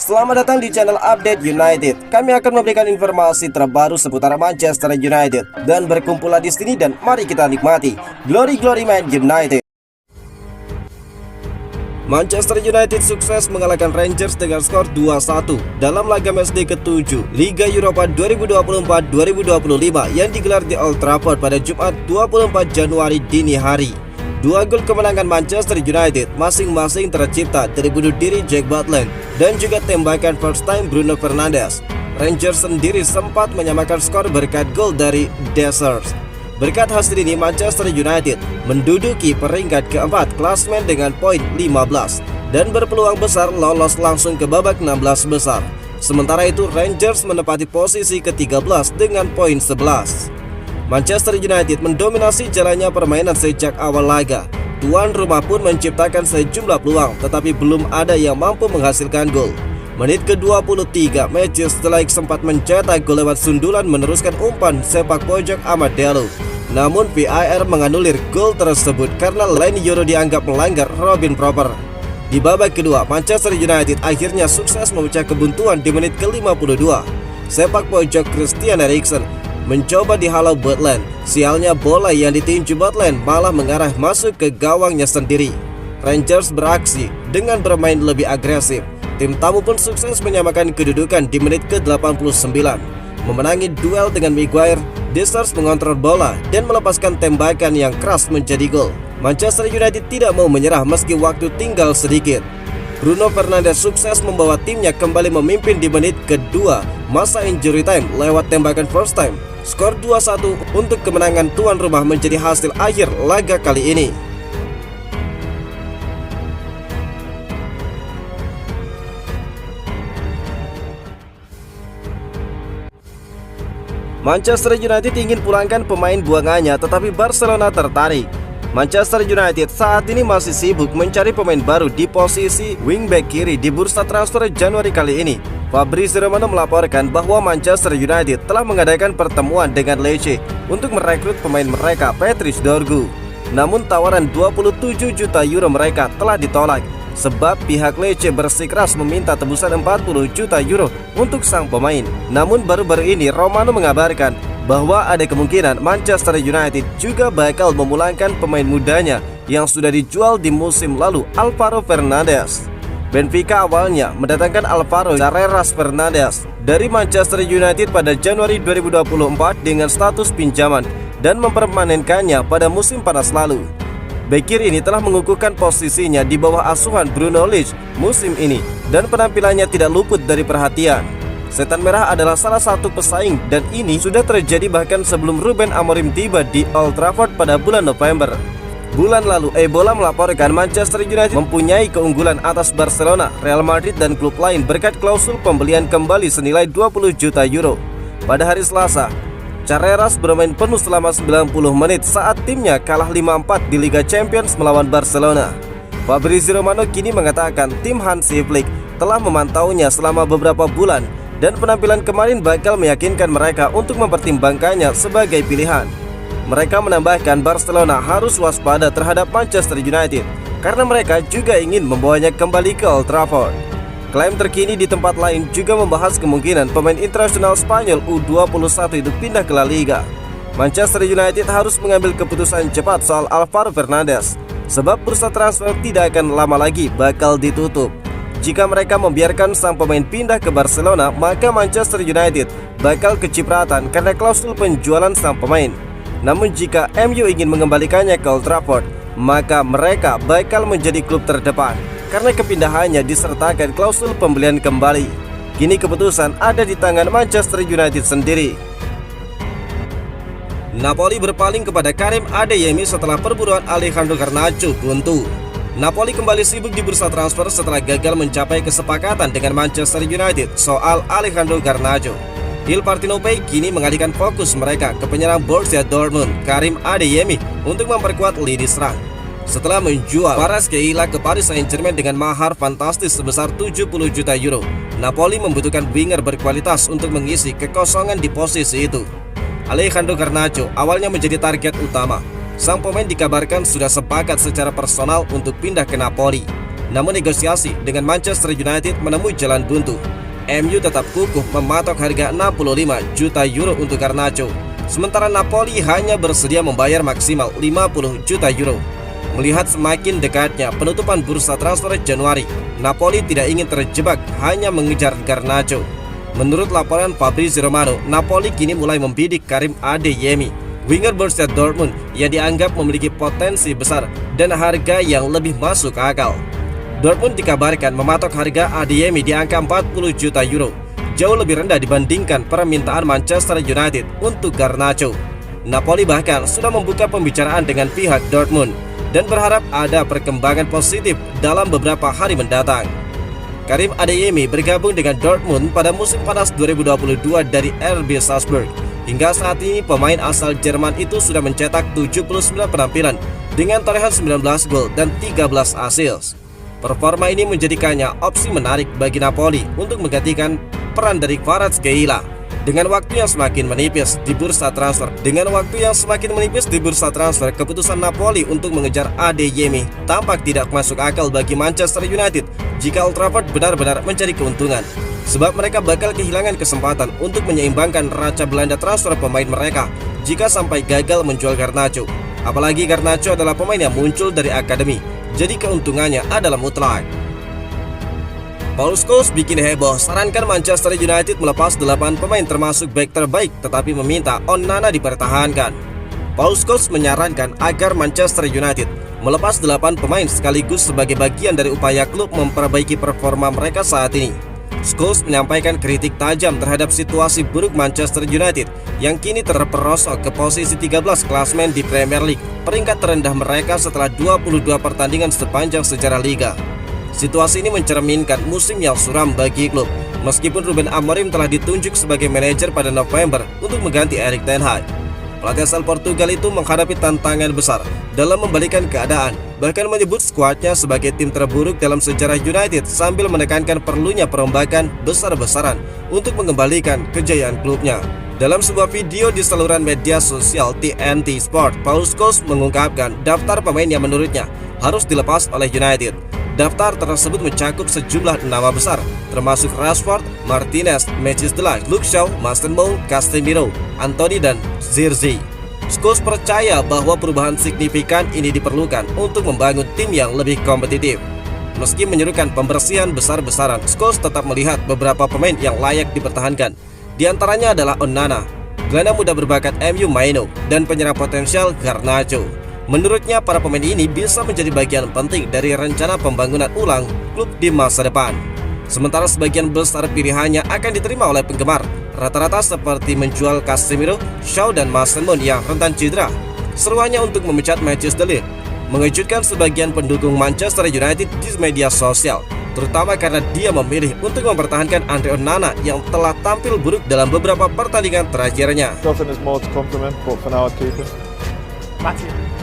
Selamat datang di channel Update United. Kami akan memberikan informasi terbaru seputar Manchester United dan berkumpullah di sini dan mari kita nikmati Glory Man United. Manchester United sukses mengalahkan Rangers dengan skor 2-1 dalam laga matchday ke-7 Liga Eropa 2024-2025 yang digelar di Old Trafford pada Jumat 24 Januari dini hari. Dua gol kemenangan Manchester United masing-masing tercipta dari bunuh diri Jack Butland dan juga tembakan first time Bruno Fernandes. Rangers sendiri sempat menyamakan skor berkat gol dari Dessers. Berkat hasil ini Manchester United menduduki peringkat keempat klasemen dengan poin 15 dan berpeluang besar lolos langsung ke babak 16 besar. Sementara itu Rangers menempati posisi ke-13 dengan poin 11. Manchester United mendominasi jalannya permainan sejak awal laga. Tuan rumah pun menciptakan sejumlah peluang tetapi belum ada yang mampu menghasilkan gol. Menit ke-23, Matheus de Ligt sempat mencetak gol lewat sundulan meneruskan umpan sepak pojok Amad Diallo. Namun VAR menganulir gol tersebut karena Leny Yoro dianggap melanggar Robin Proper. Di babak kedua, Manchester United akhirnya sukses memecah kebuntuan di menit ke-52. Sepak pojok Christian Eriksen mencoba dihalau Butland. Sialnya bola yang ditinju Butland malah mengarah masuk ke gawangnya sendiri. Rangers beraksi dengan bermain lebih agresif. Tim tamu pun sukses menyamakan kedudukan di menit ke-89. Memenangi duel dengan Maguire, Dessers mengontrol bola dan melepaskan tembakan yang keras menjadi gol. Manchester United tidak mau menyerah meski waktu tinggal sedikit. Bruno Fernandes sukses membawa timnya kembali memimpin di menit kedua masa injury time lewat tembakan first time. Skor 2-1 untuk kemenangan tuan rumah menjadi hasil akhir laga kali ini. Manchester United ingin pulangkan pemain buangannya tetapi Barcelona tertarik. Manchester United saat ini masih sibuk mencari pemain baru di posisi wingback kiri di bursa transfer Januari kali ini. Fabrizio Romano melaporkan bahwa Manchester United telah mengadakan pertemuan dengan Lecce untuk merekrut pemain mereka Patrice Dorgu. Namun tawaran 27 juta euro mereka telah ditolak sebab pihak Lecce bersikeras meminta tebusan 40 juta euro untuk sang pemain. Namun baru-baru ini Romano mengabarkan bahwa ada kemungkinan Manchester United juga bakal memulangkan pemain mudanya yang sudah dijual di musim lalu, Alvaro Fernandes. Benfica awalnya mendatangkan Alvaro Carreras Fernandes dari Manchester United pada Januari 2024 dengan status pinjaman dan mempermanenkannya pada musim panas lalu. Bek kiri ini telah mengukuhkan posisinya di bawah asuhan Bruno Lage musim ini dan penampilannya tidak luput dari perhatian. Setan Merah adalah salah satu pesaing dan ini sudah terjadi bahkan sebelum Ruben Amorim tiba di Old Trafford pada bulan November. Bulan lalu, Ebola melaporkan Manchester United mempunyai keunggulan atas Barcelona, Real Madrid dan klub lain berkat klausul pembelian kembali senilai 20 juta euro. Pada hari Selasa, Carreras bermain penuh selama 90 menit saat timnya kalah 5-4 di Liga Champions melawan Barcelona. Fabrizio Romano kini mengatakan tim Hansi Flick telah memantaunya selama beberapa bulan dan penampilan kemarin bakal meyakinkan mereka untuk mempertimbangkannya sebagai pilihan. Mereka menambahkan Barcelona harus waspada terhadap Manchester United karena mereka juga ingin membawanya kembali ke Old Trafford. Klaim terkini di tempat lain juga membahas kemungkinan pemain internasional Spanyol U21 itu pindah ke La Liga. Manchester United harus mengambil keputusan cepat soal Alvaro Fernandes sebab bursa transfer tidak akan lama lagi bakal ditutup. Jika mereka membiarkan sang pemain pindah ke Barcelona, maka Manchester United bakal kecipratan karena klausul penjualan sang pemain. Namun jika MU ingin mengembalikannya ke Old Trafford, maka mereka bakal menjadi klub terdepan karena kepindahannya disertakan klausul pembelian kembali. Kini keputusan ada di tangan Manchester United sendiri. Napoli berpaling kepada Karim Adeyemi setelah perburuan Alejandro Garnacho buntu. Napoli kembali sibuk di bursa transfer setelah gagal mencapai kesepakatan dengan Manchester United soal Alejandro Garnacho. Il Partenope kini mengalihkan fokus mereka ke penyerang Borussia Dortmund, Karim Adeyemi, untuk memperkuat lini serang. Setelah menjual Kvaratskhelia ke Paris Saint-Germain dengan mahar fantastis sebesar 70 juta euro, Napoli membutuhkan winger berkualitas untuk mengisi kekosongan di posisi itu. Alejandro Garnacho awalnya menjadi target utama. Sang pemain dikabarkan sudah sepakat secara personal untuk pindah ke Napoli. Namun negosiasi dengan Manchester United menemui jalan buntu. MU tetap kukuh mematok harga 65 juta euro untuk Garnacho. Sementara Napoli hanya bersedia membayar maksimal 50 juta euro. Melihat semakin dekatnya penutupan bursa transfer Januari, Napoli tidak ingin terjebak hanya mengejar Garnacho. Menurut laporan Fabrizio Romano, Napoli kini mulai membidik Karim Adeyemi, winger Borussia Dortmund yang dianggap memiliki potensi besar dan harga yang lebih masuk akal. Dortmund dikabarkan mematok harga Adeyemi di angka 40 juta euro, jauh lebih rendah dibandingkan permintaan Manchester United untuk Garnacho. Napoli bahkan sudah membuka pembicaraan dengan pihak Dortmund dan berharap ada perkembangan positif dalam beberapa hari mendatang. Karim Adeyemi bergabung dengan Dortmund pada musim panas 2022 dari RB Salzburg. Hingga saat ini pemain asal Jerman itu sudah mencetak 79 penampilan dengan torehan 19 gol dan 13 assist. Performa ini menjadikannya opsi menarik bagi Napoli untuk menggantikan peran dari Kvaratskhelia. Dengan waktu yang semakin menipis di bursa transfer, keputusan Napoli untuk mengejar Adeyemi tampak tidak masuk akal bagi Manchester United jika Old Trafford benar-benar mencari keuntungan. Sebab mereka bakal kehilangan kesempatan untuk menyeimbangkan neraca Belanda transfer pemain mereka jika sampai gagal menjual Garnacho. Apalagi Garnacho adalah pemain yang muncul dari akademi, jadi keuntungannya adalah mutlak. Paul Scholes bikin heboh, sarankan Manchester United melepas 8 pemain termasuk bek terbaik, tetapi meminta Onana dipertahankan. Paul Scholes menyarankan agar Manchester United melepas 8 pemain sekaligus sebagai bagian dari upaya klub memperbaiki performa mereka saat ini. Scholes menyampaikan kritik tajam terhadap situasi buruk Manchester United yang kini terperosok ke posisi 13 klasemen di Premier League, peringkat terendah mereka setelah 22 pertandingan sepanjang sejarah liga. Situasi ini mencerminkan musim yang suram bagi klub, meskipun Ruben Amorim telah ditunjuk sebagai manajer pada November untuk mengganti Erik ten Hag. Pelatih asal Portugal itu menghadapi tantangan besar dalam membalikan keadaan, bahkan menyebut skuadnya sebagai tim terburuk dalam sejarah United sambil menekankan perlunya perombakan besar-besaran untuk mengembalikan kejayaan klubnya. Dalam sebuah video di saluran media sosial TNT Sport, Paul Scholes mengungkapkan daftar pemain yang menurutnya harus dilepas oleh United. Daftar tersebut mencakup sejumlah nama besar, termasuk Rashford, Martinez, Matthijs de Ligt, Luke Shaw, Mason Mount, Casemiro, Anthony, dan Zirkzee. Scholes percaya bahwa perubahan signifikan ini diperlukan untuk membangun tim yang lebih kompetitif. Meski menyerukan pembersihan besar-besaran, Scholes tetap melihat beberapa pemain yang layak dipertahankan. Di antaranya adalah Onana, gelandang muda berbakat MU Maino, dan penyerang potensial Garnacho. Menurutnya, para pemain ini bisa menjadi bagian penting dari rencana pembangunan ulang klub di masa depan. Sementara sebagian besar pilihannya akan diterima oleh penggemar, rata-rata seperti menjual Casemiro, Shaw, dan Mason Mount yang rentan cedera. Seruannya untuk memecat Matthijs de Ligt mengejutkan sebagian pendukung Manchester United di media sosial, terutama karena dia memilih untuk mempertahankan Andre Onana yang telah tampil buruk dalam beberapa pertandingan terakhirnya. I think there's more to compliment, but for now I'd keep him. Matthew.